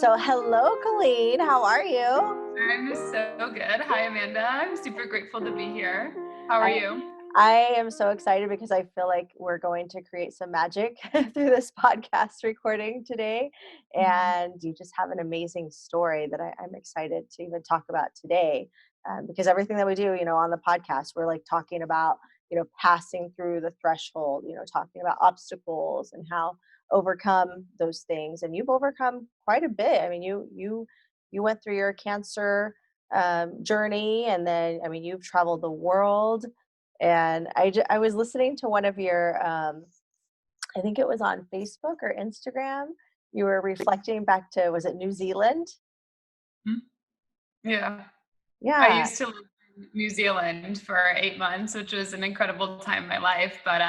So hello, Colleen. How are you? I'm so good. Hi, Amanda. I'm super grateful to be here. How are I you? I am so excited because I feel like we're going to create some magic through this podcast recording today. Mhm. And you just have an amazing story that I'm excited to even talk about today. Because everything that we do, on the podcast, we're like talking about, passing through the threshold, talking about obstacles and how overcome those things. And you've overcome quite a bit. I mean, you went through your cancer journey, and then you've traveled the world. And I was listening to one of your I think it was on Facebook or Instagram. You were reflecting back to, was it New Zealand? Mm. Yeah. I Yeah. used to live in New Zealand for 8 months, which was an incredible time in my life. But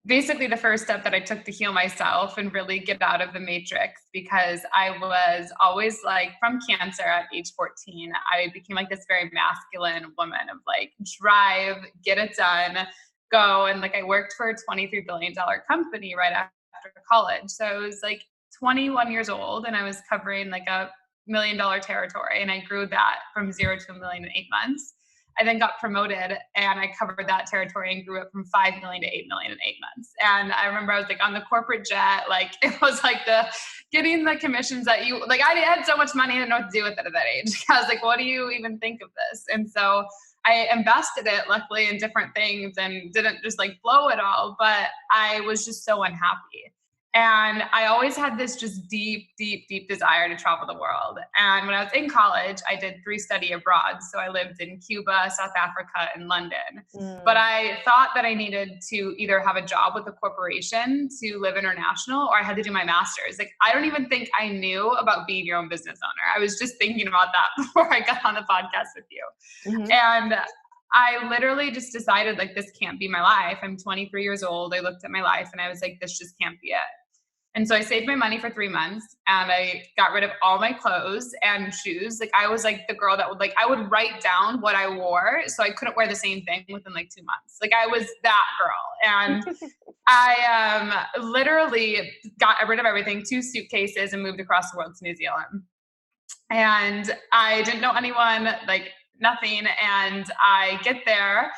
basically, the first step that I took to heal myself and really get out of the matrix, because I was always like, from cancer at age 14, I became like this very masculine woman of like, drive, get it done, go. And like, I worked for a $23 billion company right after college. So I was like 21 years old and I was covering like a $1 million territory, and I grew that from 0 to 1 million in 8 months. I then got promoted and I covered that territory and grew it from 5 million to 8 million in 8 months. And I remember I was like on the corporate jet, like it was like the getting the commissions that you like. I had so much money, I didn't know what to do with it at that age. I was like, what do you even think of this? And so I invested it luckily in different things and didn't just like blow it all, but I was just so unhappy. And I always had this just deep, deep, deep desire to travel the world. And when I was in college, I did 3 study abroad. So I lived in Cuba, South Africa, and London. But Mm, I thought that I needed to either have a job with a corporation to live international, or I had to do my master's. Like, I don't even think I knew about being your own business owner. I was just thinking about that before I got on the podcast with you. mhm. And I literally just decided, like, this can't be my life. I'm 23 years old. I looked at my life and I was like, this just can't be it. And so I saved my money for 3 months and I got rid of all my clothes and shoes. Like, I was like the girl that would like, I would write down what I wore so I couldn't wear the same thing within like 2 months. Like, I was that girl. And I literally got rid of everything, 2 suitcases, and moved across the world to New Zealand. And I didn't know anyone, like nothing. And I get there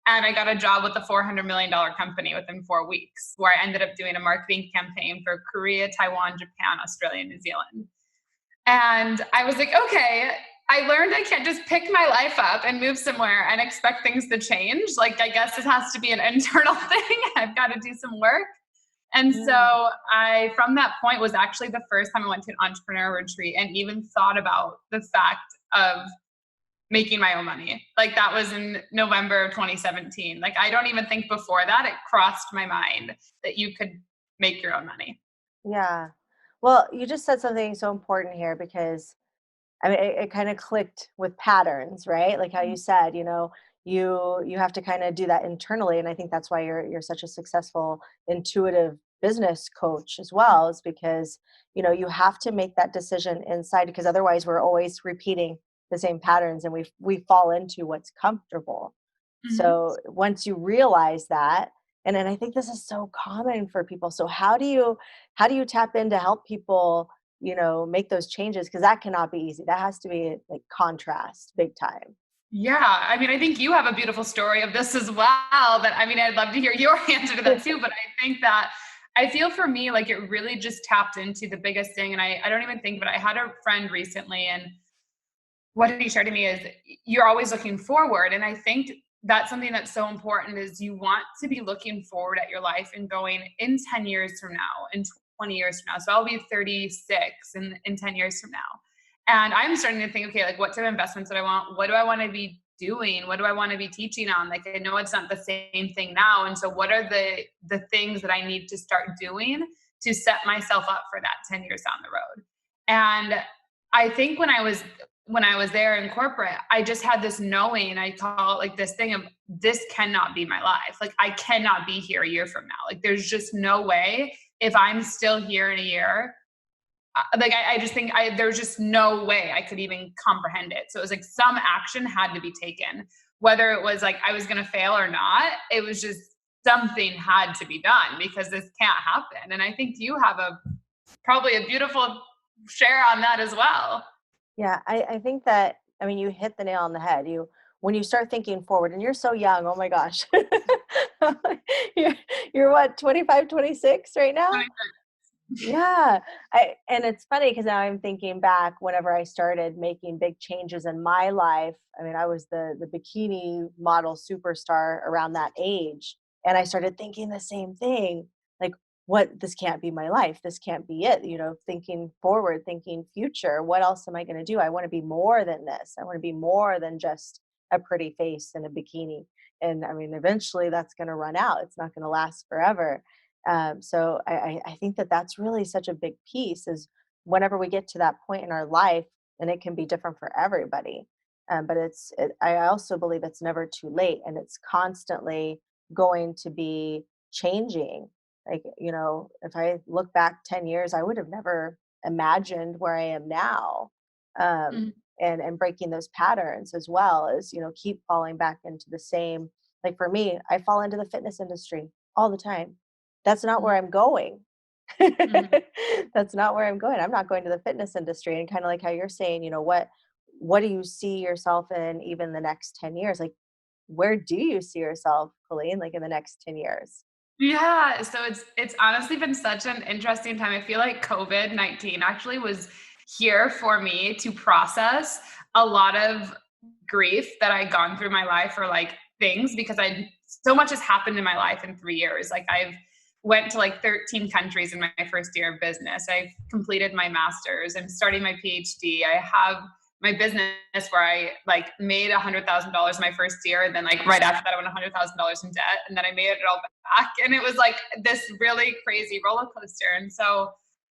and I got a job with a $400 million company within 4 weeks, where I ended up doing a marketing campaign for Korea, Taiwan, Japan, Australia, New Zealand. And I was like, okay, I learned I can't just pick my life up and move somewhere and expect things to change. Like, I guess it has to be an internal thing. I've got to do some work. And Mm, so I, from that point, was actually the first time I went to an entrepreneur retreat and even thought about the fact of making my own money. Like, that was in November of 2017. Like, I don't even think before that it crossed my mind that you could make your own money. yeah. Well, you just said something so important here because it kind of clicked with patterns, right? Like how you said, you have to kind of do that internally, and I think that's why you're such a successful intuitive business coach as well, is because you have to make that decision inside, because otherwise we're always repeating the same patterns and we fall into what's comfortable. Mm-hmm. So once you realize that, and I think this is so common for people. So how do you tap in to help people, make those changes? Because that cannot be easy. That has to be like contrast big time. Yeah, I mean, I think you have a beautiful story of this as well. That, I mean, I'd love to hear your answer to that too. But I think that I feel for me, like, it really just tapped into the biggest thing. And I don't even think, but I had a friend recently, and what he shared to me is you're always looking forward. And I think that's something that's so important, is you want to be looking forward at your life and going, in 10 years from now, in 20 years from now. So I'll be 36 in 10 years from now. And I'm starting to think, okay, like, what type of investments do I want? What do I want to be doing? What do I want to be teaching on? Like, I know it's not the same thing now. And so what are the things that I need to start doing to set myself up for that 10 years down the road? And I think when I was there in corporate, I just had this knowing, I call it like this thing of, this cannot be my life. Like, I cannot be here a year from now. Like, there's just no way, if I'm still here in a year, like, I just think there's just no way I could even comprehend it. So it was like some action had to be taken, whether it was like I was going to fail or not. It was just, something had to be done, because this can't happen. And I think you have probably a beautiful share on that as well. Yeah, I think that, I mean, you hit the nail on the head. When you start thinking forward, and you're so young, oh my gosh. you're, you're what, 25, 26 right now? Yeah, and it's funny because now I'm thinking back whenever I started making big changes in my life. I mean, I was the bikini model superstar around that age, and I started thinking the same thing, like, what, this can't be my life. This can't be it, thinking forward, thinking future. What else am I going to do? I want to be more than this. I want to be more than just a pretty face in a bikini. And I mean, eventually that's going to run out. It's not going to last forever. So I think that that's really such a big piece is whenever we get to that point in our life, and it can be different for everybody. But I also believe it's never too late, and it's constantly going to be changing. Like, if I look back 10 years, I would have never imagined where I am now. Um, Mhm, and breaking those patterns as well as, keep falling back into the same, like for me, I fall into the fitness industry all the time. That's not where mhm, I'm going. mhm. That's not where I'm going. I'm not going to the fitness industry. And kind of like how you're saying, what do you see yourself in even the next 10 years? Like, where do you see yourself, Colleen, like in the next 10 years? Yeah, so it's honestly been such an interesting time. I feel like COVID-19 actually was here for me to process a lot of grief that I'd gone through my life or like things because I so much has happened in my life in 3 years. Like I've went to like 13 countries in my first year of business. I've completed my master's. I'm starting my PhD. I have my business where I like made $100,000 my first year, and then like right after that, I went $100,000 in debt, and then I made it all back, and it was like this really crazy roller coaster. And so,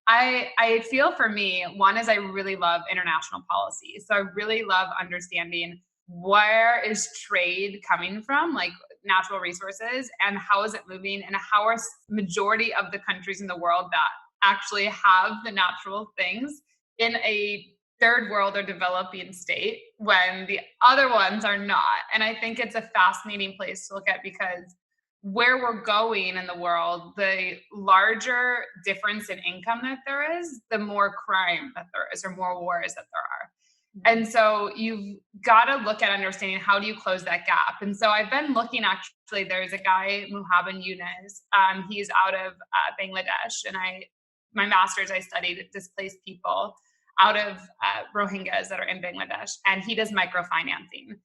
I feel for me, one is I really love international policy, so I really love understanding where is trade coming from, like natural resources, and how is it moving, and how are majority of the countries in the world that actually have the natural things in a third world or developing state when the other ones are not. And I think it's a fascinating place to look at because where we're going in the world, the larger difference in income that there is, the more crime that there is, or more wars that there are. Mhm. And so you've got to look at understanding how do you close that gap. And so I've been looking actually, there's a guy, Muhammad Yunus. He's out of Bangladesh. And my master's, I studied displaced people out of Rohingyas that are in Bangladesh. And he does microfinancing.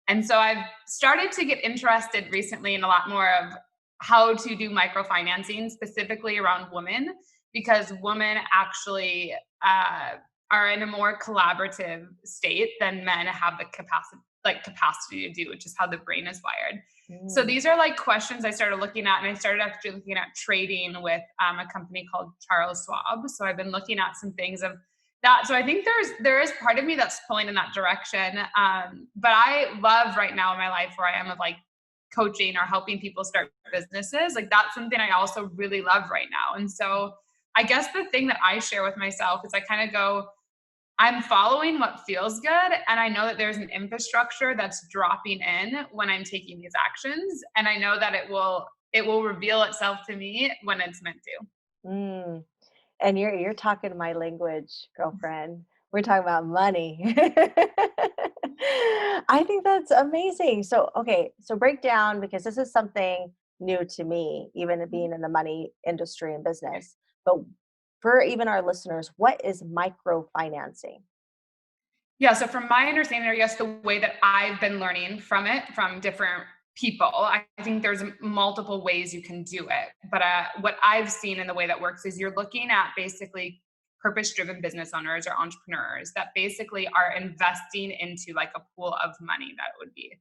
And so I've started to get interested recently in a lot more of how to do microfinancing specifically around women because women actually are in a more collaborative state than men have the capacity to do, which is how the brain is wired. So Mm. these are like questions I started looking at, and I started actually looking at trading with a company called Charles Schwab. So I've been looking at some things of that. So I think there is part of me that's pulling in that direction. But I love right now in my life where I am of like coaching or helping people start businesses. Like that's something I also really love right now. And so I guess the thing that I share with myself is I kind of go, I'm following what feels good. And I know that there's an infrastructure that's dropping in when I'm taking these actions. And I know that it will reveal itself to me when it's meant to. Mm. And you're talking my language, girlfriend. We're talking about money. I think that's amazing. So, okay, so break down because this is something new to me, even being in the money industry and business. But for even our listeners, what is microfinancing? Yeah, so from my understanding, or yes, the way that I've been learning from it from different people, I think there's multiple ways you can do it. But what I've seen in the way that works is you're looking at basically purpose driven business owners or entrepreneurs that basically are investing into like a pool of money that would be.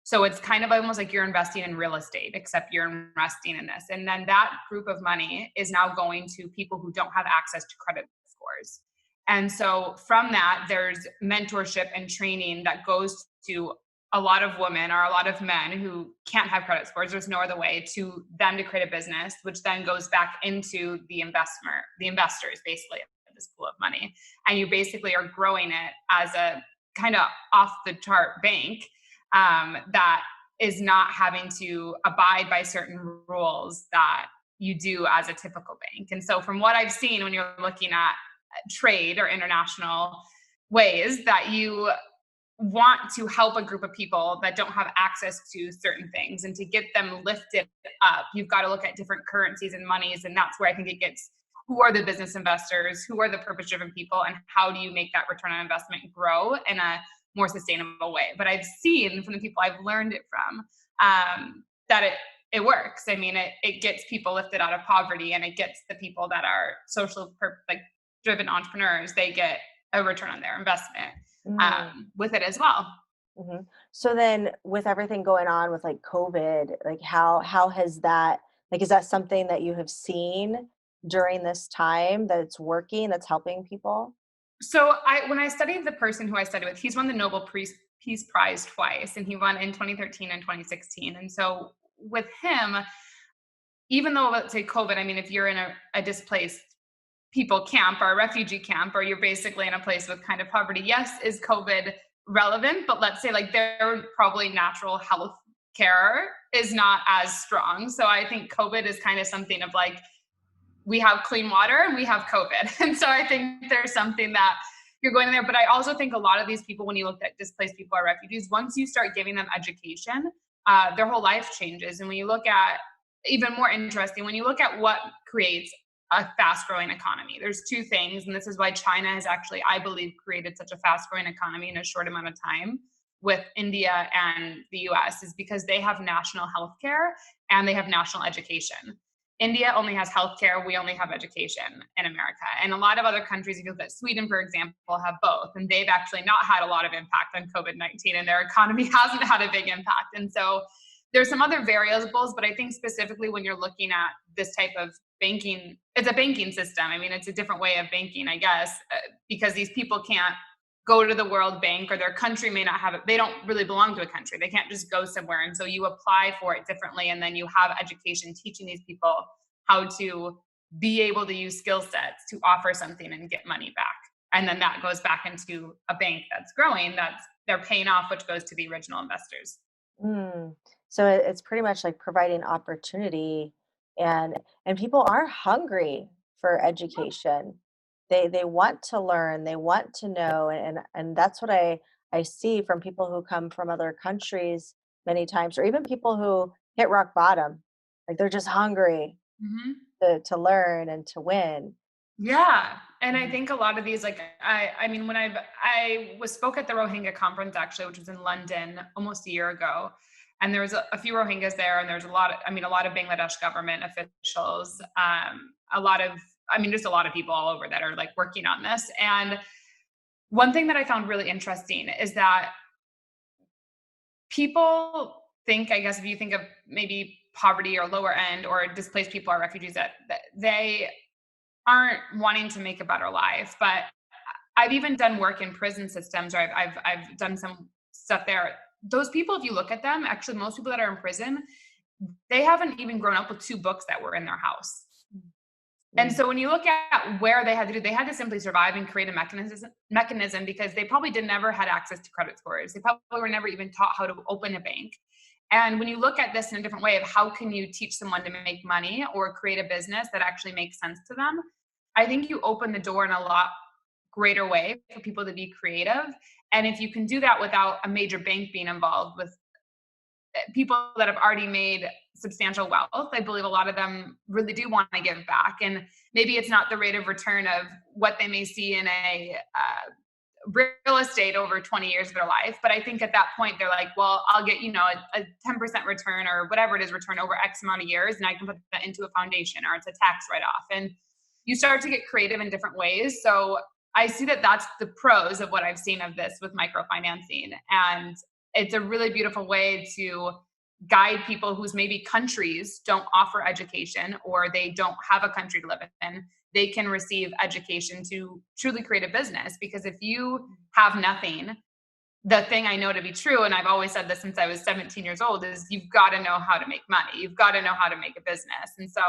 So it's kind of almost like you're investing in real estate, except you're investing in this. And then that group of money is now going to people who don't have access to credit scores. And so from that, there's mentorship and training that goes to a lot of women or a lot of men who can't have credit scores. There's no other way to them to create a business, which then goes back into the investors, basically, of this pool of money. And you basically are growing it as a kind of off the chart bank that is not having to abide by certain rules that you do as a typical bank. And so, from what I've seen, when you're looking at trade or international ways that you want to help a group of people that don't have access to certain things, and to get them lifted up, you've got to look at different currencies and monies. And that's where I think it gets, who are the business investors, who are the purpose driven people, and how do you make that return on investment grow in a more sustainable way. But I've seen from the people I've learned it from, that it works. I mean, it gets people lifted out of poverty, and it gets the people that are like driven entrepreneurs, they get a return on their investment with it as well. Mm-hmm. So then, with everything going on with like COVID, like how has that, like, is that something that you have seen during this time that it's working, that's helping people? So when I studied the person who I studied with, he's won the Nobel Peace Prize twice, and he won in 2013 and 2016. And so with him, even though, let's say COVID, I mean, if you're in a displaced people camp or a refugee camp, or you're basically in a place with kind of poverty, yes, is COVID relevant? But let's say like their probably natural health care is not as strong. So I think COVID is kind of something of like, we have clean water and we have COVID. And so I think there's something that you're going in there. But I also think a lot of these people, when you look at displaced people or refugees, once you start giving them education, their whole life changes. And when you look at, even more interesting, when you look at what creates a fast growing economy, there's two things. And this is why China has actually, I believe, created such a fast growing economy in a short amount of time with India and the US, is because they have national health care and they have national education. India only has healthcare. We only have education in America. And a lot of other countries, if you look at Sweden, for example, have both. And they've actually not had a lot of impact on COVID-19, and their economy hasn't had a big impact. And so there's some other variables, but I think specifically when you're looking at this type of banking, it's a banking system. I mean, it's a different way of banking, I guess, because these people can't go to the World Bank, or their country may not have it. They don't really belong to a country. They can't just go somewhere. And so you apply for it differently. And then you have education teaching these people how to be able to use skill sets to offer something and get money back. And then that goes back into a bank that's growing, that's they're paying off, which goes to the original investors. Mm. So it's pretty much like providing opportunity, and people are hungry for education. They want to learn, they want to know, and that's what I see from people who come from other countries many times, or even people who hit rock bottom. Like they're just hungry Mm-hmm. to learn and to win. Yeah. And I Mhm. think a lot of these, like, I mean, when I was spoke at the Rohingya conference, actually, which was in London almost a year ago. And there was a few Rohingyas there, and there's a lot of, I mean, a lot of Bangladesh government officials, a lot of, I mean, just a lot of people all over that are like working on this. And one thing that I found really interesting is that people think, I guess, if you think of maybe poverty or lower end or displaced people or refugees, that they aren't wanting to make a better life. But I've even done work in prison systems, or I've done some stuff there. Those people, if you look at them, actually, most people that are in prison, they haven't even grown up with two books that were in their house. And Mm. so when you look at where they had to do, they had to simply survive and create a mechanism because they probably never had access to credit scores. They probably were never even taught how to open a bank. And when you look at this in a different way of how can you teach someone to make money or create a business that actually makes sense to them, I think you open the door in a lot greater way for people to be creative. And if you can do that without a major bank being involved, with people that have already made substantial wealth, I believe a lot of them really do want to give back. And maybe it's not the rate of return of what they may see in a real estate over 20 years of their life. But I think at that point, they're like, well, I'll get, a 10% return or whatever it is, return over X amount of years, and I can put that into a foundation, or it's a tax write-off. And you start to get creative in different ways. So I see that that's the pros of what I've seen of this with microfinancing. And it's a really beautiful way to guide people whose maybe countries don't offer education, or they don't have a country to live in. They can receive education to truly create a business. Because if you have nothing, the thing I know to be true, and I've always said this since I was 17 years old, is you've got to know how to make money. You've got to know how to make a business. And so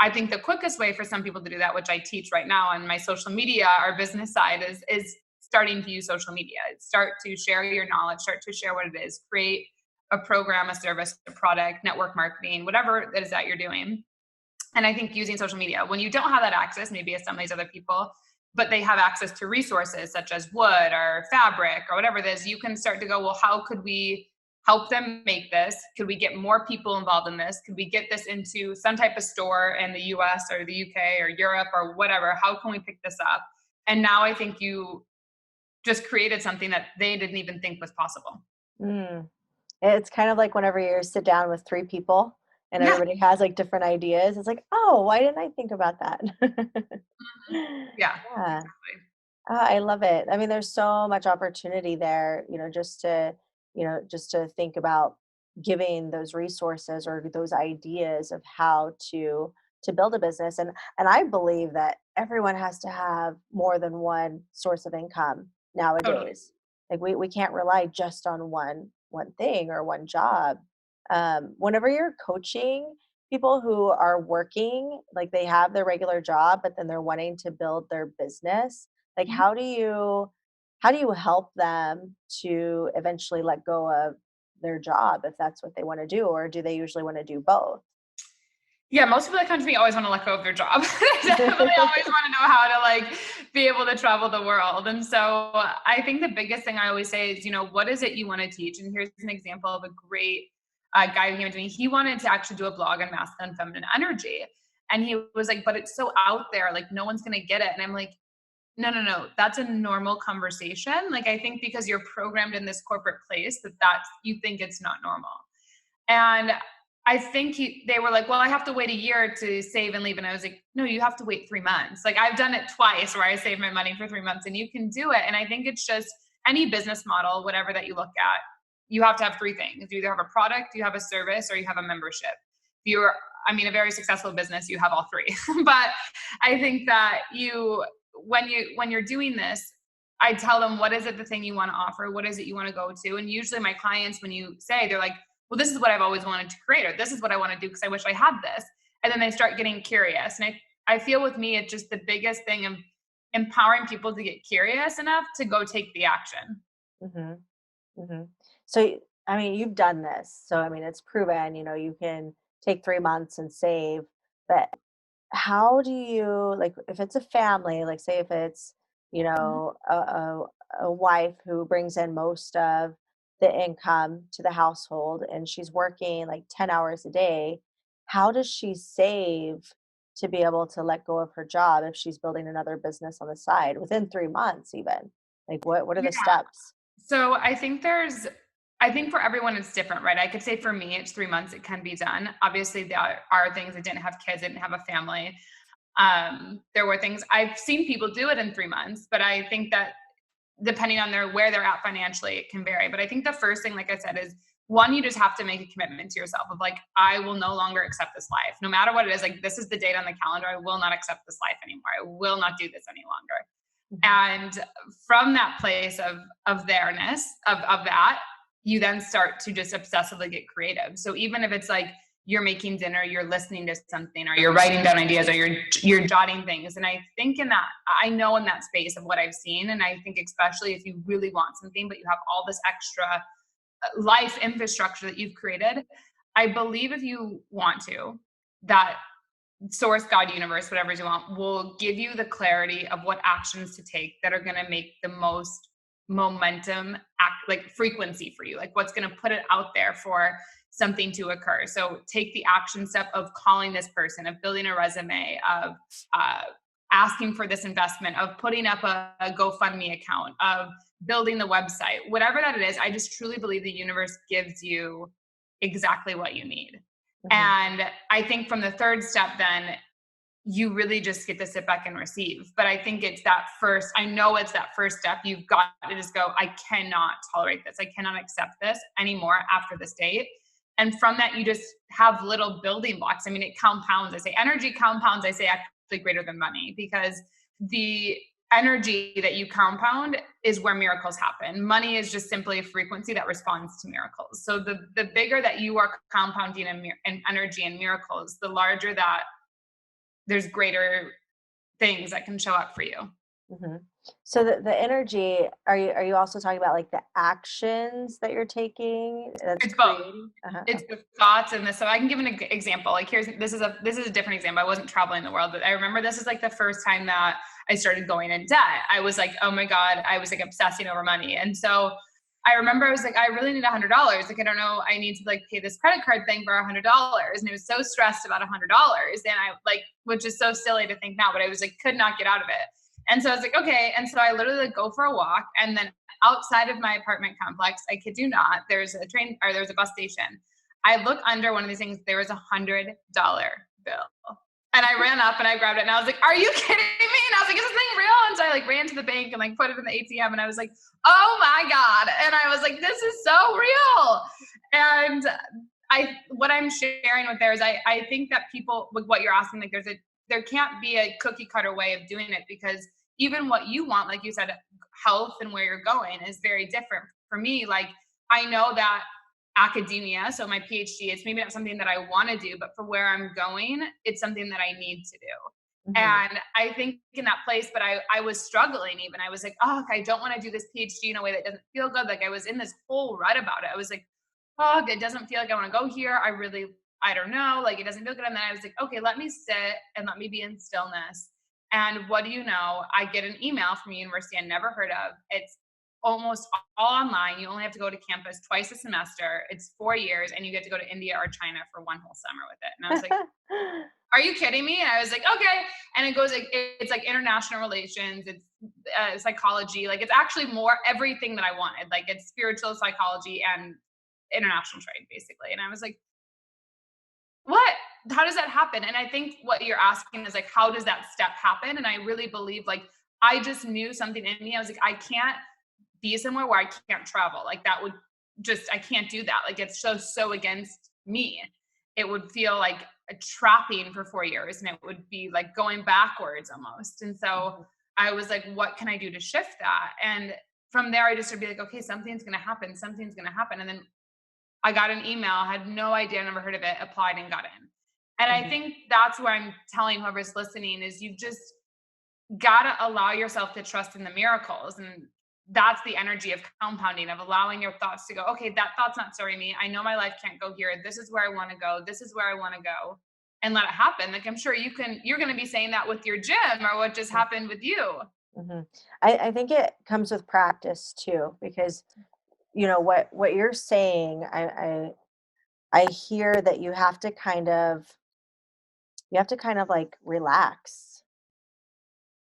I think the quickest way for some people to do that, which I teach right now on my social media, our business side, is starting to use social media. Start to share your knowledge, start to share what it is, create a program, a service, a product, network marketing, whatever it is that you're doing. And I think using social media, when you don't have that access, maybe as some of these other people, but they have access to resources such as wood or fabric or whatever it is, you can start to go, well, how could we help them make this? Could we get more people involved in this? Could we get this into some type of store in the US or the UK or Europe or whatever? How can we pick this up? And now I think you just created something that they didn't even think was possible. Mm. It's kind of like whenever you sit down with 3 people and Yeah. everybody has, like, different ideas, it's like, "Oh, why didn't I think about that?" Mhm. Yeah, Yeah. exactly. I love it. I mean, there's so much opportunity there, just to think about giving those resources or those ideas of how to build a business. And I believe that everyone has to have more than one source of income Totally. nowadays. Like we can't rely just on one thing or one job. Whenever you're coaching people who are working, like they have their regular job, but then they're wanting to build their business, like, Mhm. how do you help them to eventually let go of their job if that's what they wanna do, or do they usually wanna do both? Yeah, most people that come to me always want to let go of their job. They definitely always want to know how to like be able to travel the world. And so I think the biggest thing I always say is, what is it you want to teach? And here's an example of a great guy who came to me. He wanted to actually do a blog on masculine and feminine energy. And he was like, but it's so out there, like no one's going to get it. And I'm like, no, no, no. That's a normal conversation. Like I think because you're programmed in this corporate place that you think it's not normal. And I think they were like, well, I have to wait a year to save and leave. And I was like, no, you have to wait 3 months. Like I've done it twice where I saved my money for 3 months and you can do it. And I think it's just any business model, whatever that you look at, you have to have three things. You either have a product, you have a service, or you have a membership. If you're, a very successful business, you have all three. But I think that when you're doing this, I tell them, what is it the thing you want to offer? What is it you want to go to? And usually my clients, when you say, they're like, well, this is what I've always wanted to create, or this is what I want to do because I wish I had this. And then they start getting curious. And I feel with me, it's just the biggest thing of empowering people to get curious enough to go take the action. Mhm, mhm. So, I mean, you've done this, so, I mean, it's proven, you can take 3 months and save, but how do you like, if it's a family, like, say if it's, Mhm. a wife who brings in most of the income to the household and she's working, like, 10 hours a day, how does she save to be able to let go of her job if she's building another business on the side within 3 months even? Like, what are Yeah. the steps? So I think for everyone it's different, right? I could say for me, it's 3 months, it can be done. Obviously, there are things. I didn't have kids, I didn't have a family. There were things I've seen people do it in 3 months, but I think that depending on where they're at financially, it can vary. But I think the first thing, like I said, is one, you just have to make a commitment to yourself of like, I will no longer accept this life. No matter what it is, like this is the date on the calendar. I will not accept this life anymore. I will not do this any longer. Mhm, And from that place of there-ness, of that, you then start to just obsessively get creative. So even if it's like you're making dinner, you're listening to something, or you're writing down ideas, or you're jotting things. And I think I know in that space of what I've seen, and I think especially if you really want something, but you have all this extra life infrastructure that you've created, I believe if you want to, that source, God, universe, whatever you want, will give you the clarity of what actions to take that are going to make the most momentum like frequency for you, like what's going to put it out there for something to occur. So take the action step of calling this person, of building a resume, of uh, asking for this investment, of putting up a GoFundMe account, of building the website, whatever that it is. I just truly believe the universe gives you exactly what you need. mhm, And I think from the third step, then you really just get to sit back and receive. But I think I know it's that first step. You've got to just go, I cannot tolerate this. I cannot accept this anymore after this date. And from that, you just have little building blocks. It compounds. I say energy compounds. I say actually greater than money, because the energy that you compound is where miracles happen. Money is just simply a frequency that responds to miracles. So the bigger that you are compounding in energy and miracles, the larger that there's greater things that can show up for you. mhm. So the energy, are you also talking about, like, the actions that you're taking that's It's both. creating? Uh-huh, It's the thoughts and this. So I can give an example. Like this is a different example. I wasn't traveling the world, but I remember this is like the first time that I started going in debt. I was like, oh my God, I was like obsessing over money. And so I remember I was like, I really need $100. Like, I don't know, I need to like pay this credit card thing for $100. And I was so stressed about $100. And I like, which is so silly to think now, but I was like, could not get out of it. And so I was like, okay. And so I literally like go for a walk. And then outside of my apartment complex, I kid you not, there's a train or there's a bus station. I look under one of these things, there was $100 bill. And I ran up and I grabbed it and I was like, are you kidding me? And I was like, is this thing real? And so I like ran to the bank and like put it in the ATM and I was like, oh my God. And I was like, this is so real. And what I'm sharing with there is I think that people, with what you're asking, like there can't be a cookie cutter way of doing it, because even what you want, like you said, health and where you're going is very different. For me, like I know that academia, so my PhD, it's maybe not something that I want to do, but for where I'm going, it's something that I need to do. And I think in that place, but I was struggling even. I was like, oh, I don't want to do this PhD in a way that doesn't feel good. Like I was in this whole rut about it. I was like, oh, it doesn't feel like I want to go here. I don't know, like it doesn't feel good. And then I was like, okay, let me sit and let me be in stillness. And what do you know? I get an email from a university I never heard of. It's almost all online. You only have to go to campus twice a semester. It's 4 years and you get to go to India or China for one whole summer with it. And I was like, are you kidding me? And I was like, okay. And it goes like, it's like international relations, it's psychology. Like it's actually more everything that I wanted. Like it's spiritual psychology and international trade basically. And I was like, what? How does that happen? And I think what you're asking is like, how does that step happen? And I really believe like, I just knew something in me. I was like, I can't be somewhere where I can't travel. Like that would just, I can't do that. Like it's so against me. It would feel like a trapping for 4 years and it would be like going backwards almost. And so I was like, what can I do to shift that? And from there, I just would be like, okay, something's going to happen. Something's going to happen. And then I got an email, had no idea, never heard of it, applied and got in. And I think that's where I'm telling whoever's listening is you just got to allow yourself to trust in the miracles. And that's the energy of compounding, of allowing your thoughts to go, okay, that thought's not serving me. I know my life can't go here. This is where I want to go. This is where I want to go. And let it happen. Like I'm sure you're going to be saying that with your gym or what just happened with you. I think it comes with practice too, because you know what you're saying, I hear that you have to kind of like relax,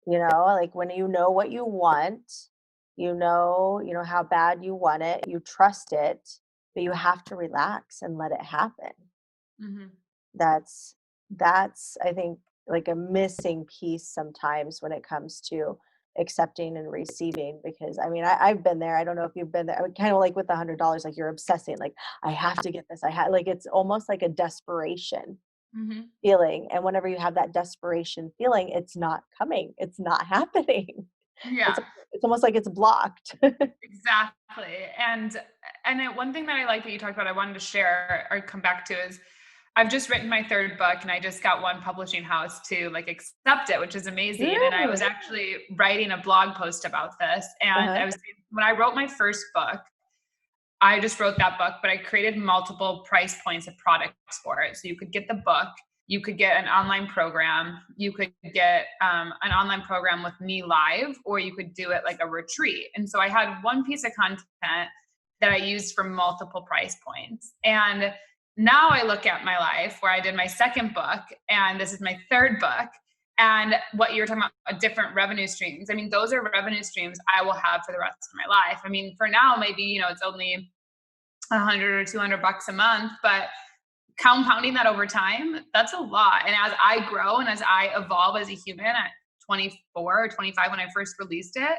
like when you know what you want, how bad you want it, you trust it, but you have to relax and let it happen. Mm-hmm. That's I think like a missing piece sometimes when it comes to accepting and receiving, because I mean I've been there. I don't know if you've been there. I would kind of like with $100, like you're obsessing, like I have to get this. I have, like it's almost like a desperation Mm-hmm. feeling. And whenever you have that desperation feeling, it's not coming. It's not happening. Yeah. It's it's almost like it's blocked. Exactly. And one thing that I like that you talked about, I wanted to share or come back to is I've just written my third book and I just got one publishing house to like accept it, which is amazing. And I was Ooh. actually writing a blog post about this. And Uh-huh. when I wrote my first book, I just wrote that book, but I created multiple price points of products for it. So you could get the book, you could get an online program, you could get an online program with me live, or you could do it like a retreat. And so I had one piece of content that I used for multiple price points. And now I look at my life where I did my second book and this is my third book. And what you're talking about, different revenue streams. I mean, those are revenue streams I will have for the rest of my life. I mean, for now, maybe, it's only 100 or 200 bucks a month, but compounding that over time, that's a lot. And as I grow and as I evolve as a human at 24 or 25, when I first released it,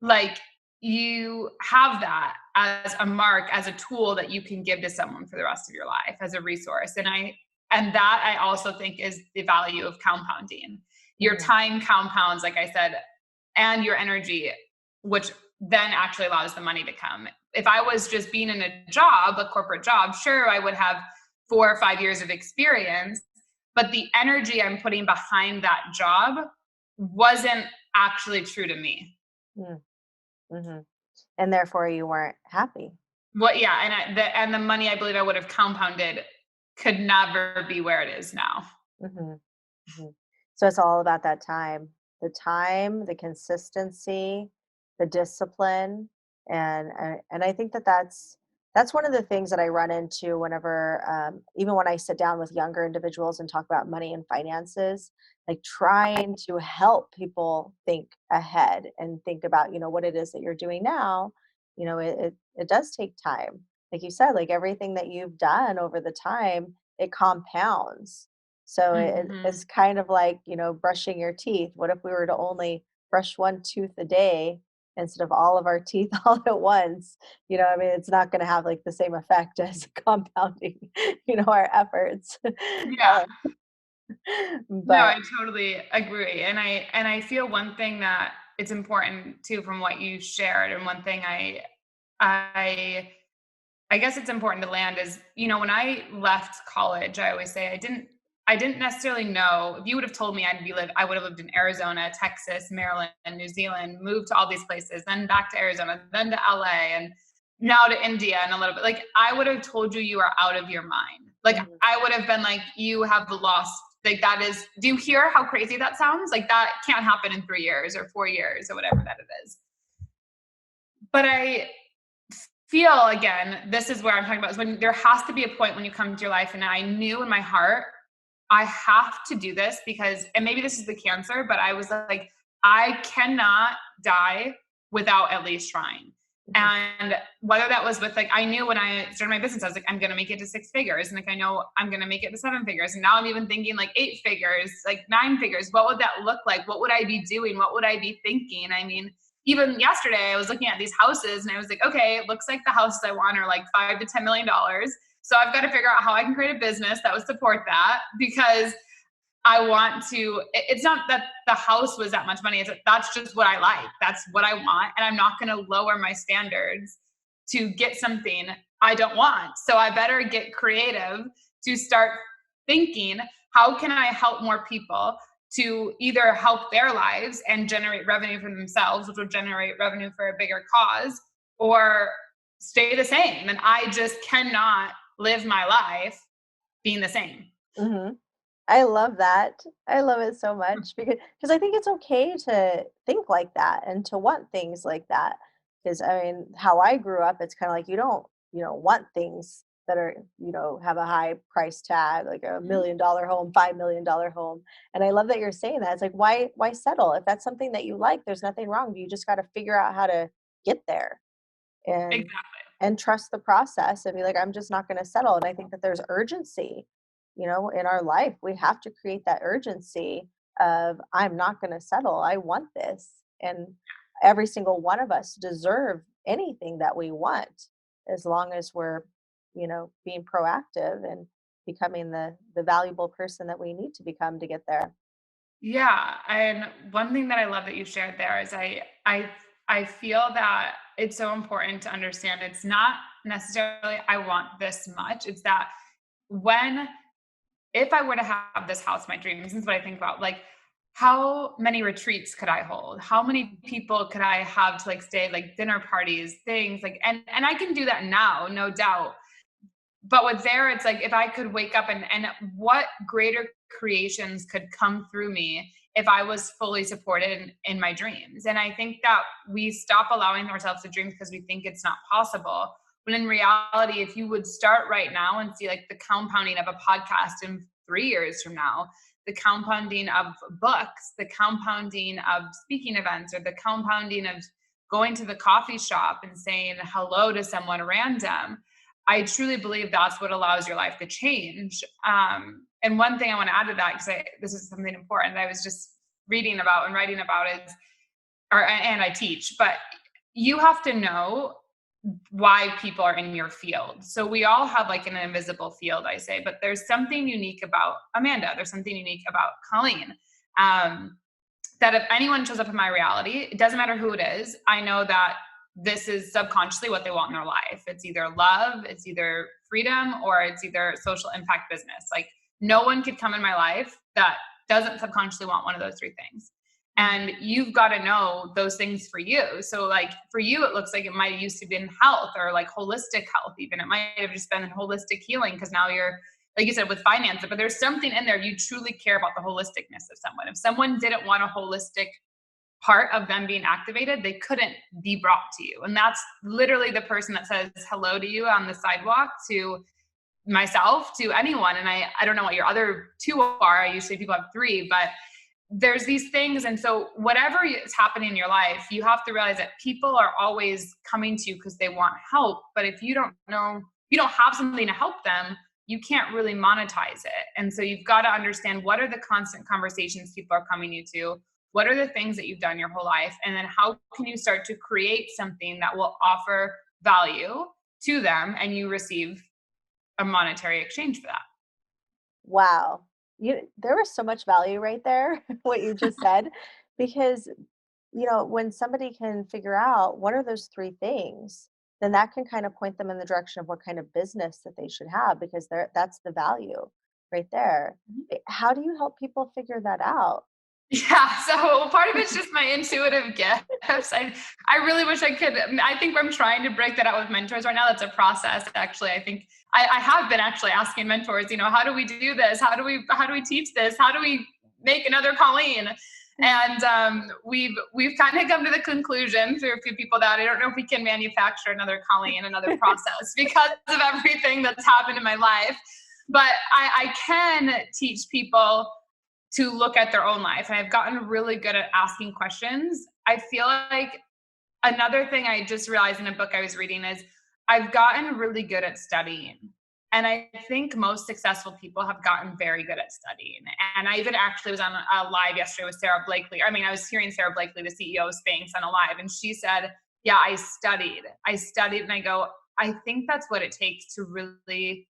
like you have that as a mark, as a tool that you can give to someone for the rest of your life as a resource. And that I also think is the value of compounding. Your time compounds, like I said, and your energy, which then actually allows the money to come. If I was just being in a job, a corporate job, sure, I would have 4 or 5 years of experience, but the energy I'm putting behind that job wasn't actually true to me. Mm-hmm. And therefore you weren't happy. Yeah, and the money I believe I would have compounded could never be where it is now. Mm-hmm. Mm-hmm. So it's all about that time. the time, the consistency, the discipline, and I think that that's one of the things that I run into whenever, even when I sit down with younger individuals and talk about money and finances, like trying to help people think ahead and think about, what it is that you're doing now. It does take time. Like you said, like everything that you've done over the time, it compounds. So it's Mhm. kind of like, brushing your teeth. What if we were to only brush one tooth a day instead of all of our teeth all at once? I mean, it's not going to have like the same effect as compounding, our efforts. Yeah. No, But I totally agree. And I feel one thing that it's important too from what you shared, and one thing I I guess it's important to land is, when I left college, I always say I didn't necessarily know. If you would have told me I would have lived in Arizona, Texas, Maryland, New Zealand, moved to all these places, then back to Arizona, then to LA, and now to India and a little bit. Like I would have told you you are out of your mind. Like mhm, I would have been like, you have lost. Like that is, do you hear how crazy that sounds? Like that can't happen in 3 years or 4 years or whatever that it is. But I feel, again, this is where I'm talking about, is when there has to be a point when you come to your life. And I knew in my heart, I have to do this because, and maybe this is the cancer, but I was like, I cannot die without at least trying. mhm, And whether that was with like, I knew when I started my business, I was like, I'm going to make it to 6 figures. And like, I know I'm going to make it to 7 figures. And now I'm even thinking like 8 figures, like 9 figures. What would that look like? What would I be doing? What would I be thinking? I mean, even yesterday I was looking at these houses and I was like, okay, it looks like the houses I want are like $5 to $10 million. So I've got to figure out how I can create a business that would support that, because I want to, it's not that the house was that much money. It's that's just what I like. That's what I want. And I'm not going to lower my standards to get something I don't want. So I better get creative to start thinking, how can I help more people to either help their lives and generate revenue for themselves, which will generate revenue for a bigger cause, or stay the same. And I just cannot live my life being the same. mhm. I love that. I love it so much because I think it's okay to think like that and to want things like that. Because I mean, how I grew up, it's kind of like you don't, want things that are, have a high price tag, like $1 million home, $5 million home. And I love that you're saying that. It's like, why settle? If that's something that you like, there's nothing wrong. You just got to figure out how to get there and Exactly. trust the process and be like, I'm just not going to settle. And I think that there's urgency, in our life. We have to create that urgency of, I'm not going to settle. I want this. And every single one of us deserve anything that we want, as long as we're, being proactive and becoming the valuable person that we need to become to get there. Yeah, and one thing that I love that you shared there is I feel that it's so important to understand it's not necessarily I want this much. It's that when if I were to have this house, my dreams, this is what I think about. Like, how many retreats could I hold? How many people could I have to like stay, like dinner parties, things like, and I can do that now, no doubt. But with there, it's like if I could wake up and what greater creations could come through me if I was fully supported in my dreams. And I think that we stop allowing ourselves to dream because we think it's not possible. When in reality, if you would start right now and see like the compounding of a podcast in 3 years from now, the compounding of books, the compounding of speaking events, or the compounding of going to the coffee shop and saying hello to someone random, I truly believe that's what allows your life to change. And one thing I want to add to that, because this is something important that I was just reading about and writing about is, and I teach, but you have to know why people are in your field. So we all have like an invisible field, I say, but there's something unique about Amanda. There's something unique about Colleen. Um, that if anyone shows up in my reality, it doesn't matter who it is, I know that this is subconsciously what they want in their life. It's either love, it's either freedom, or it's either social impact business. Like no one could come in my life that doesn't subconsciously want one of those three things. Mhm. And you've got to know those things for you. So like for you, it looks like it might have used to been health or like holistic health, even. It might have just been holistic healing because now you're like you said, with finance, but there's something in there. You truly care about the holisticness of someone. If someone didn't want a holistic part of them being activated, they couldn't be brought to you. And that's literally the person that says hello to you on the sidewalk, to myself, to anyone. And I don't know what your other two are. I usually people have three, but there's these things. And so whatever is happening in your life, you have to realize that people are always coming to you because they want help. But if you don't know, you don't have something to help them, you can't really monetize it. And so you've got to understand, what are the constant conversations people are coming you to? What are the things that you've done your whole life? And then how can you start to create something that will offer value to them and you receive a monetary exchange for that? Wow. There was so much value right there, what you just said, because, when somebody can figure out what are those three things, then that can kind of point them in the direction of what kind of business that they should have, because that's the value right there. How do you help people figure that out? Yeah, so part of it's just my intuitive gifts. I really wish I could. I think I'm trying to break that out with mentors right now. That's a process, actually. I think I have been actually asking mentors, how do we do this? How do we teach this? How do we make another Colleen? And we've kind of come to the conclusion through a few people that I don't know if we can manufacture another Colleen, another process, because of everything that's happened in my life. But I can teach people to look at their own life. And I've gotten really good at asking questions. I feel like another thing I just realized in a book I was reading is I've gotten really good at studying. And I think most successful people have gotten very good at studying. And I even actually was on a live yesterday with Sarah Blakely. I was hearing Sarah Blakely, the CEO of Spanx, on a live, and she said, yeah, I studied. And I go, I think that's what it takes to really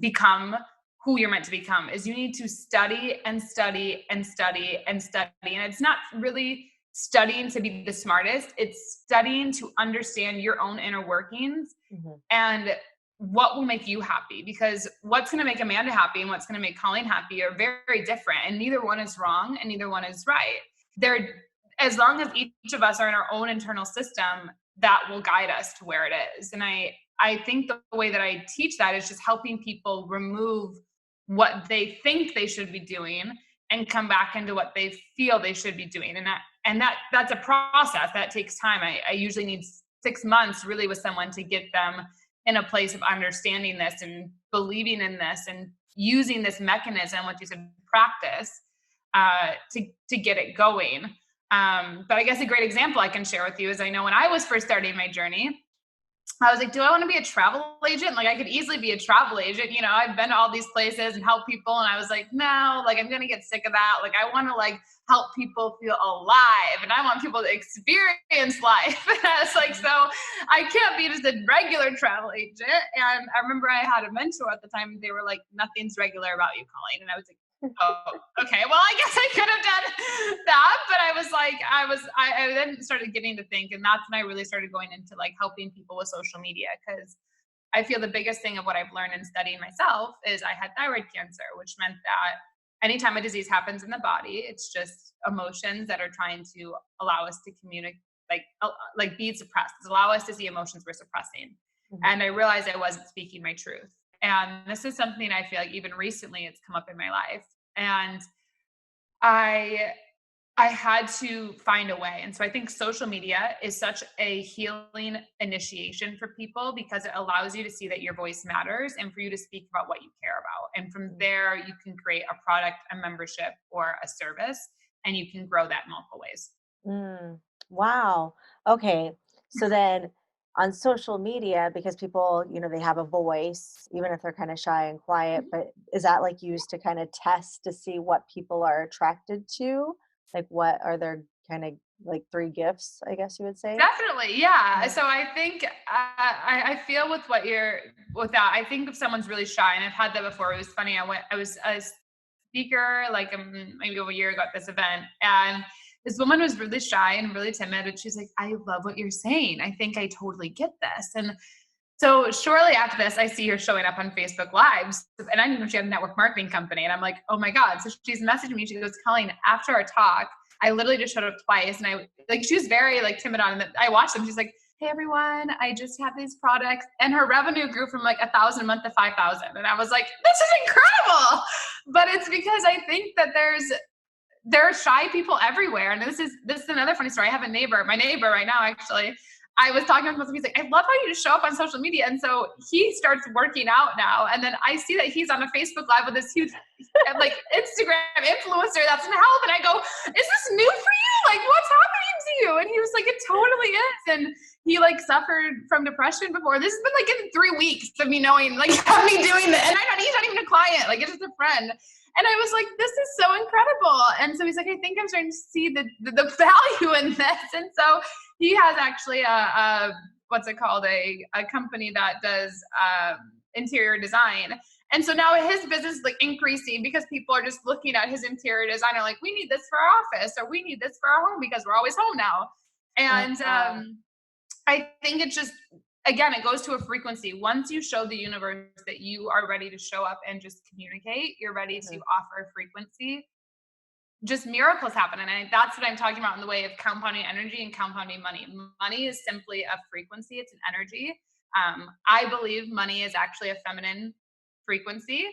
become who you're meant to become. Is you need to study and study and study and study. And it's not really studying to be the smartest. It's studying to understand your own inner workings and what will make you happy. Because what's going to make Amanda happy and what's going to make Colleen happy are very, very different. And neither one is wrong and neither one is right. As long as each of us are in our own internal system, that will guide us to where it is. And I think the way that I teach that is just helping people remove what they think they should be doing and come back into what they feel they should be doing. And that's a process that takes time. I usually need 6 months really with someone to get them in a place of understanding this and believing in this and using this mechanism, what you said, practice, to get it going. But I guess a great example I can share with you is, I know when I was first starting my journey, I was like, do I want to be a travel agent? Like, I could easily be a travel agent. I've been to all these places and help people. And I was like, no, I'm going to get sick of that. I want to help people feel alive, and I want people to experience life. And I was like, so I can't be just a regular travel agent. And I remember I had a mentor at the time. They were like, nothing's regular about you, Colleen. And I was like, oh, okay. Well, I guess I could have done that, but I was like, I then started getting to think, and that's when I really started going into helping people with social media, because I feel the biggest thing of what I've learned in studying myself is I had thyroid cancer, which meant that anytime a disease happens in the body, it's just emotions that are trying to allow us to communicate, be suppressed, allow us to see emotions we're suppressing. And I realized I wasn't speaking my truth. And this is something I feel like even recently it's come up in my life. And I had to find a way. And so I think social media is such a healing initiation for people, because it allows you to see that your voice matters and for you to speak about what you care about. And from there, you can create a product, a membership, or a service, and you can grow that in multiple ways. Wow. Okay. So then on social media, because people, they have a voice, even if they're kind of shy and quiet, but is that used to kind of test to see what people are attracted to? What are their kind of three gifts, I guess you would say? Definitely. Yeah. So I think I feel with that, I think if someone's really shy, and I've had that before. It was funny. I was a speaker maybe over a year ago at this event, and this woman was really shy and really timid, and she's like, I love what you're saying. I think I totally get this. And so shortly after this, I see her showing up on Facebook Lives, and I didn't know she had a network marketing company. And I'm like, oh my God. So she's messaging me. She goes, Colleen, after our talk, I literally just showed up twice. And she was very timid on it. I watched them. She's like, hey everyone, I just have these products. And her revenue grew from like 1,000 a month to 5,000. And I was like, this is incredible. But it's because I think that there are shy people everywhere. And this is another funny story. I have my neighbor right now, actually. I was talking with him. He's like, I love how you just show up on social media. And so he starts working out now. And then I see that he's on a Facebook Live with this huge like Instagram influencer that's in health. And I go, is this new for you? Like, what's happening to you? And he was like, it totally is. And he like suffered from depression before. This has been like in 3 weeks of me knowing, like, of me doing this. And he's not even a client. Like, it's just a friend. And I was like, this is so incredible. And so he's like, I think I'm starting to see the value in this. And so he has actually what's it called? A company that does interior design. And so now his business is like increasing because people are just looking at his interior design and like, we need this for our office or we need this for our home because we're always home now. And I think it's just, again, it goes to a frequency. Once you show the universe that you are ready to show up and just communicate, you're ready to offer a frequency, just miracles happen. And that's what I'm talking about in the way of compounding energy and compounding money. Money is simply a frequency. It's an energy. I believe money is actually a feminine frequency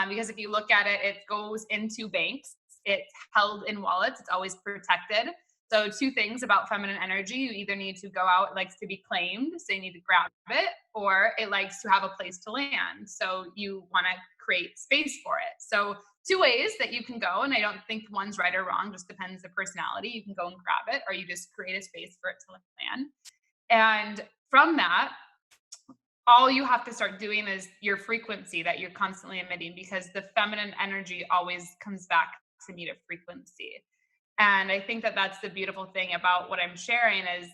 because if you look at it, it goes into banks. It's held in wallets. It's always protected. So 2 things about feminine energy: you either need to go out, it likes to be claimed, so you need to grab it, or it likes to have a place to land. So you want to create space for it. So 2 ways that you can go, and I don't think one's right or wrong, just depends the personality. You can go and grab it, or you just create a space for it to land. And from that, all you have to start doing is your frequency that you're constantly emitting, because the feminine energy always comes back to meet a frequency. And I think that that's the beautiful thing about what I'm sharing is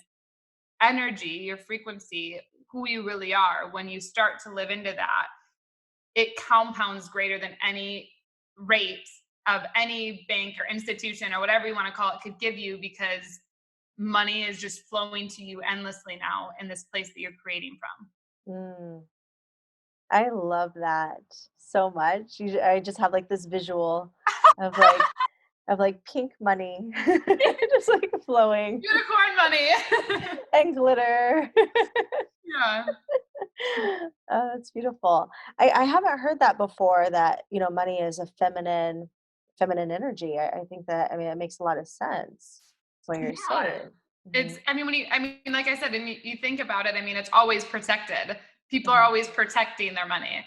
energy, your frequency, who you really are. When you start to live into that, it compounds greater than any rate of any bank or institution or whatever you want to call it could give you, because money is just flowing to you endlessly now in this place that you're creating from. I love that so much. I just have like this visual of like pink money just like flowing Unicorn money. and glitter. Yeah. Oh, that's beautiful. I haven't heard that before, that, money is a feminine energy. I think that, I mean, it makes a lot of sense what you're Yeah. saying. It's, I mean, like I said, and you think about it, I mean, it's always protected. People are Mhm. always protecting their money.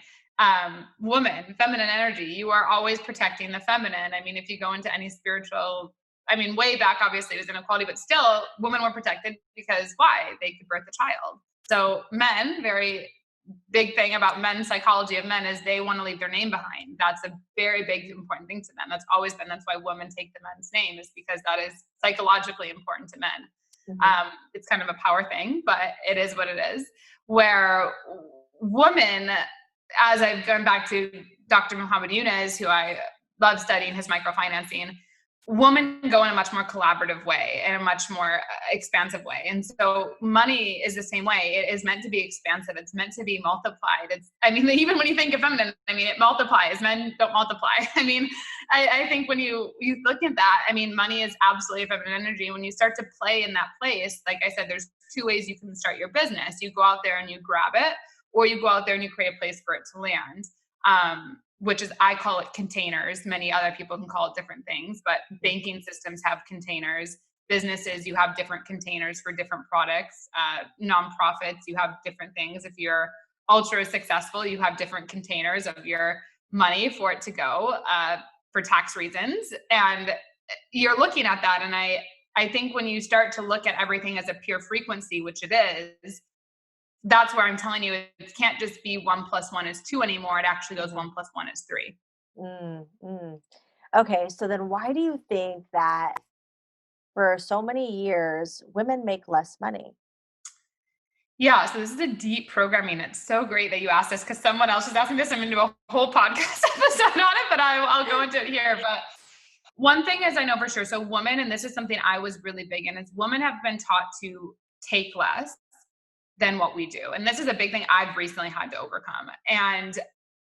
Woman, feminine energy, you are always protecting the feminine. I mean, if you go into any spiritual, I mean, way back, obviously it was inequality, but still women were protected because why? They could birth a child. So men, very big thing about men's psychology of men is they want to leave their name behind. That's a very big, important thing to them. That's always been, that's why women take the men's name, is because that is psychologically important to men. It's kind of a power thing, but it is what it is. Where women, as I've gone back to Dr. Muhammad Yunus, who I love studying his microfinancing, women go in a much more collaborative way, in a much more expansive way. And so money is the same way. It is meant to be expansive. It's meant to be multiplied. It's, I mean, even when you think of feminine, I mean, it multiplies. Men don't multiply. I mean, I think when you look at that, I mean, money is absolutely a feminine energy. When you start to play in that place, like I said, there's 2 ways you can start your business. You go out there and you grab it, or you go out there and you create a place for it to land. Which is, I call it containers. Many other people can call it different things, but banking systems have containers. Businesses, you have different containers for different products. Nonprofits, you have different things. If you're ultra successful, you have different containers of your money for it to go for tax reasons. And you're looking at that. And I think when you start to look at everything as a pure frequency, which it is, that's where I'm telling you, it can't just be 1 + 1 is 2 anymore. It actually goes 1 + 1 is 3. Okay, so then why do you think that for so many years women make less money? Yeah, so this is a deep programming. It's so great that you asked this, because someone else was asking this. I'm going to do a whole podcast episode on it, but I'll go into it here. But one thing is, I know for sure, so women, and this is something I was really big in, is women have been taught to take less than what we do. And this is a big thing I've recently had to overcome. And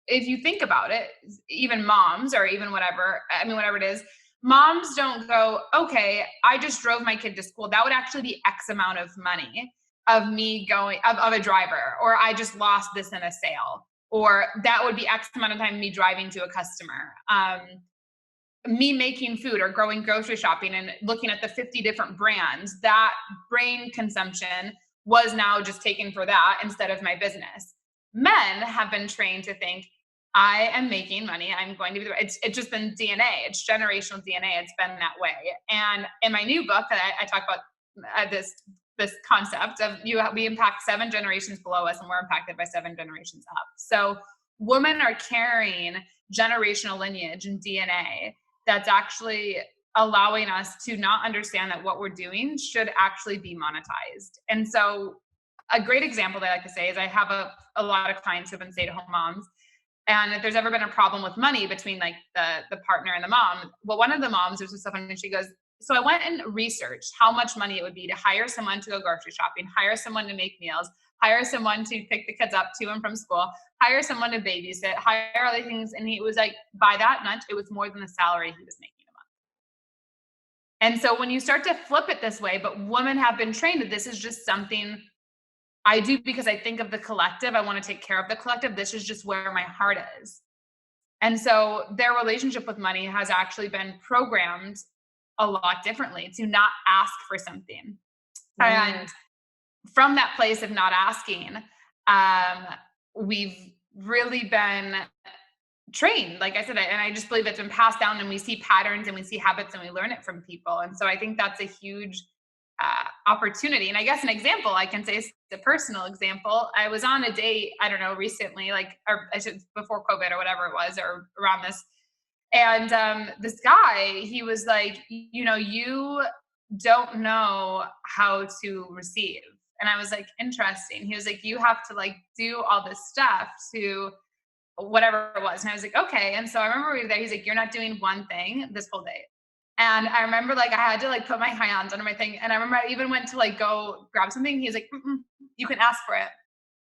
if you think about it, even moms, or even whatever, I mean, whatever it is, moms don't go, okay, I just drove my kid to school. That would actually be X amount of money. of me of a driver, or I just lost this in a sale, or that would be X amount of time me driving to a customer. Me making food or going grocery shopping and looking at the 50 different brands, that brain consumption was now just taken for that instead of my business. Men have been trained to think, I am making money. I'm going to be, it's just been DNA. It's generational DNA. It's been that way. And in my new book that I talk about this concept of we impact 7 generations below us and we're impacted by 7 generations up. So women are carrying generational lineage and DNA that's actually allowing us to not understand that what we're doing should actually be monetized. And so a great example that I like to say is I have a lot of clients who have been stay-at-home moms. And if there's ever been a problem with money between like the partner and the mom, well, one of the moms, there's stuff and she goes, so I went and researched how much money it would be to hire someone to go grocery shopping, hire someone to make meals, hire someone to pick the kids up to and from school, hire someone to babysit, hire other things. And he was like, by that much, it was more than the salary he was making a month. And so when you start to flip it this way, but women have been trained that this is just something I do because I think of the collective. I want to take care of the collective. This is just where my heart is. And so their relationship with money has actually been programmed a lot differently to not ask for something. And from that place of not asking, we've really been trained, like I said, and I just believe it's been passed down and we see patterns and we see habits and we learn it from people. And so I think that's a huge opportunity. And I guess an example I can say is a personal example. I was on a date, I don't know, recently, before COVID or whatever it was, or around this. And this guy, he was like, you don't know how to receive. And I was like, interesting. He was like, you have to like do all this stuff to whatever it was. And I was like, okay. And so I remember we were there. He's like, you're not doing one thing this whole day. And I remember like I had to like put my hands under my thing. And I remember I even went to like go grab something. He was like, you can ask for it.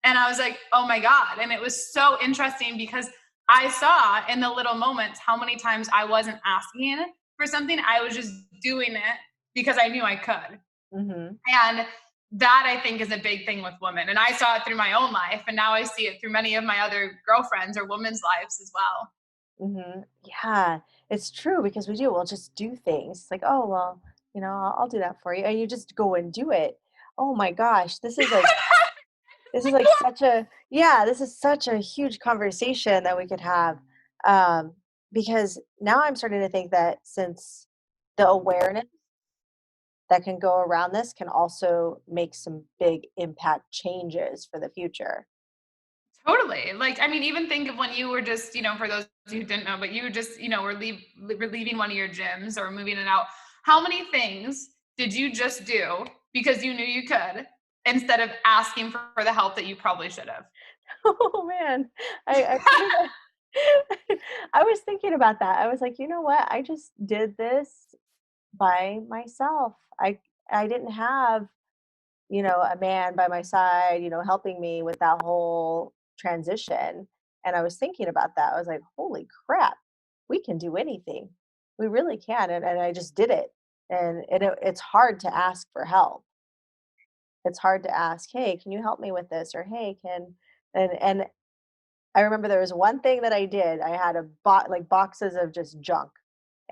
And I was like, oh my God. And it was so interesting because I saw in the little moments how many times I wasn't asking for something. I was just doing it because I knew I could. Mm-hmm. And that I think is a big thing with women. And I saw it through my own life. And now I see it through many of my other girlfriends or women's lives as well. Mm-hmm. Yeah, it's true because we'll just do things like, oh, well, I'll do that for you. And you just go and do it. Oh my gosh, this is such a huge conversation that we could have. Um, because now I'm starting to think that since the awareness that can go around this can also make some big impact changes for the future. Totally. Like, I mean, even think of when you were just, for those who didn't know, but you were just, were leaving one of your gyms or moving it out. How many things did you just do because you knew you could instead of asking for the help that you probably should have? Oh man, I was thinking about that. I was like, you know what? I just did this by myself. I didn't have, a man by my side, helping me with that whole transition. And I was thinking about that. I was like, holy crap, we can do anything. We really can. And I just did it. And it's hard to ask for help. It's hard to ask, hey, can you help me with this? Or hey, and I remember there was one thing that I did. I had like boxes of just junk.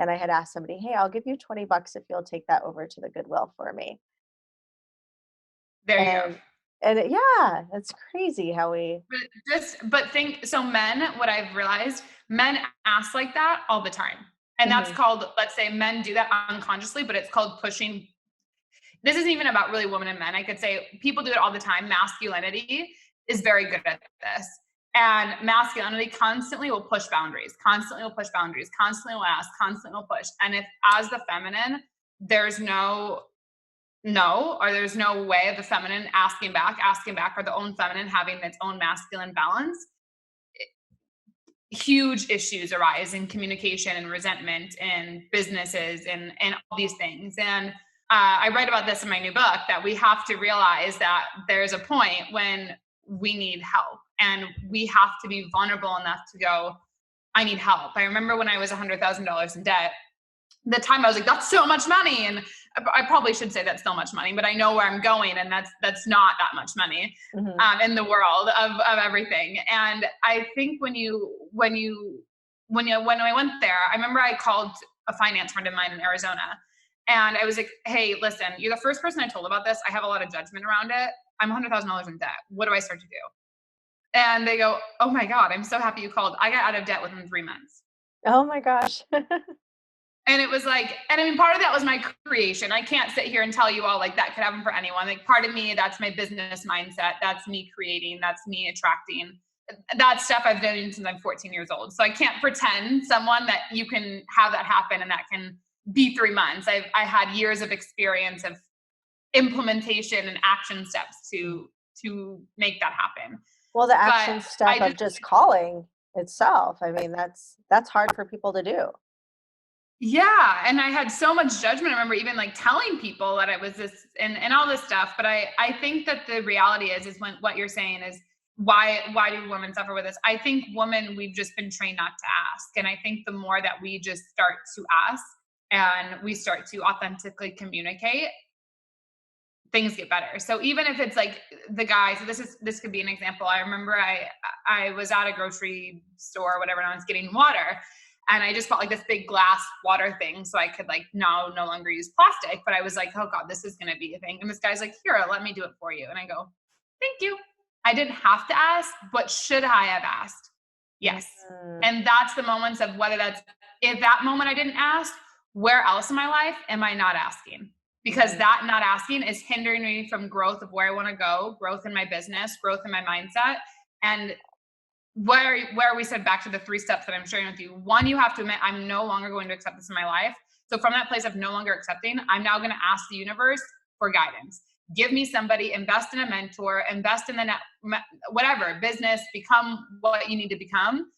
And I had asked somebody, hey, I'll give you $20 if you'll take that over to the Goodwill for me. There you go. Yeah, that's crazy how we. But think, so men, what I've realized, men ask like that all the time. And that's Mhm. called, let's say men do that unconsciously, but it's called pushing. This isn't even about really women and men. I could say people do it all the time. Masculinity is very good at this. And masculinity constantly will push boundaries, constantly will push boundaries, constantly will ask, constantly will push. And if as the feminine, there's or there's no way of the feminine asking back, or the own feminine having its own masculine balance, huge issues arise in communication and resentment and businesses and all these things. And I write about this in my new book, that we have to realize that there's a point when we need help and we have to be vulnerable enough to go, I need help. I remember when I was $100,000 in debt, the time I was like, that's so much money. And I probably should say that's so much money, but I know where I'm going, and that's not that much money in the world of everything. And I think when I went there, I remember I called a finance friend of mine in Arizona, and I was like, hey, listen, you're the first person I told about this. I have a lot of judgment around it. I'm $100,000 in debt. What do I start to do? And they go, oh my God, I'm so happy you called. I got out of debt within 3 months. Oh my gosh. And it was like, and I mean, part of that was my creation. I can't sit here and tell you all like that could happen for anyone. Like part of me, that's my business mindset. That's me creating. That's me attracting. That stuff I've done since I'm 14 years old. So I can't pretend someone that you can have that happen and that can be 3 months. I had years of experience of implementation and action steps to make that happen. Well, the action But step of just calling itself, I mean, that's hard for people to do. yeah. And I had so much judgment. I remember even like telling people that it was this and all this stuff. But I think that the reality is when what you're saying is why do women suffer with this? I think women, we've just been trained not to ask. And I think the more that we just start to ask and we start to authentically communicate, things get better. So even if it's like the guy, so this could be an example. I remember I was at a grocery store or whatever, and I was getting water, and I just bought like this big glass water thing so I could like no longer use plastic. But I was like, oh God, this is gonna be a thing. And this guy's like, here, let me do it for you. And I go, thank you. I didn't have to ask, but should I have asked? Yes. And that's the moments of whether that's if that moment I didn't ask, where else in my life am I not asking? Because that not asking is hindering me from growth of where I want to go, growth in my business, growth in my mindset. And where we said back to the 3 steps that I'm sharing with you. One, you have to admit, I'm no longer going to accept this in my life. So from that place of no longer accepting, I'm now going to ask the universe for guidance. Give me somebody, invest in a mentor, invest in the whatever, business, become what you need to become.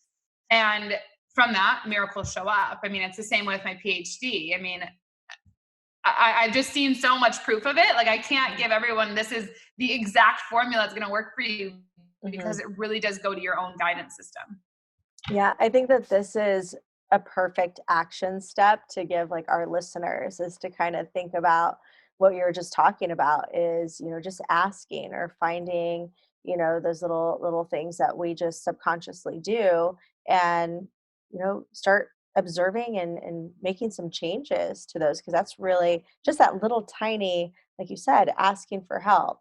And from that, miracles show up. I mean, it's the same with my PhD. I mean, I've just seen so much proof of it. Like I can't give everyone, this is the exact formula that's going to work for you, because it really does go to your own guidance system. Yeah, I think that this is a perfect action step to give like our listeners, is to kind of think about what you were just talking about, is, just asking or finding, those little things that we just subconsciously do, and, start observing and making some changes to those, because that's really just that little tiny, like you said, asking for help,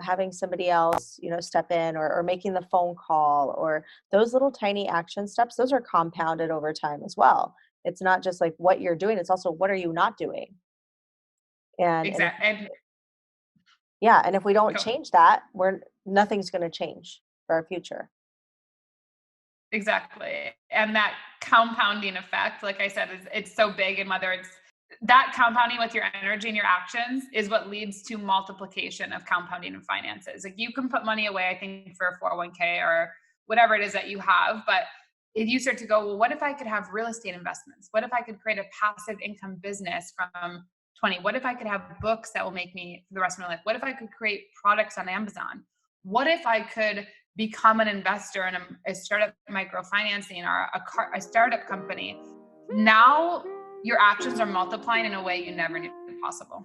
having somebody else, step in, or making the phone call, or those little tiny action steps, those are compounded over time as well. It's not just like what you're doing, it's also what are you not doing. And Exactly. and if we don't change that, nothing's going to change for our future. Exactly. And that compounding effect, like I said, it's so big. And whether it's that compounding with your energy and your actions is what leads to multiplication of compounding in finances. Like you can put money away, I think, for a 401k or whatever it is that you have. But if you start to go, well, what if I could have real estate investments? What if I could create a passive income business from 20? What if I could have books that will make me for the rest of my life? What if I could create products on Amazon? What if I could become an investor in a startup microfinancing or a startup company? Now your actions are multiplying in a way you never knew possible.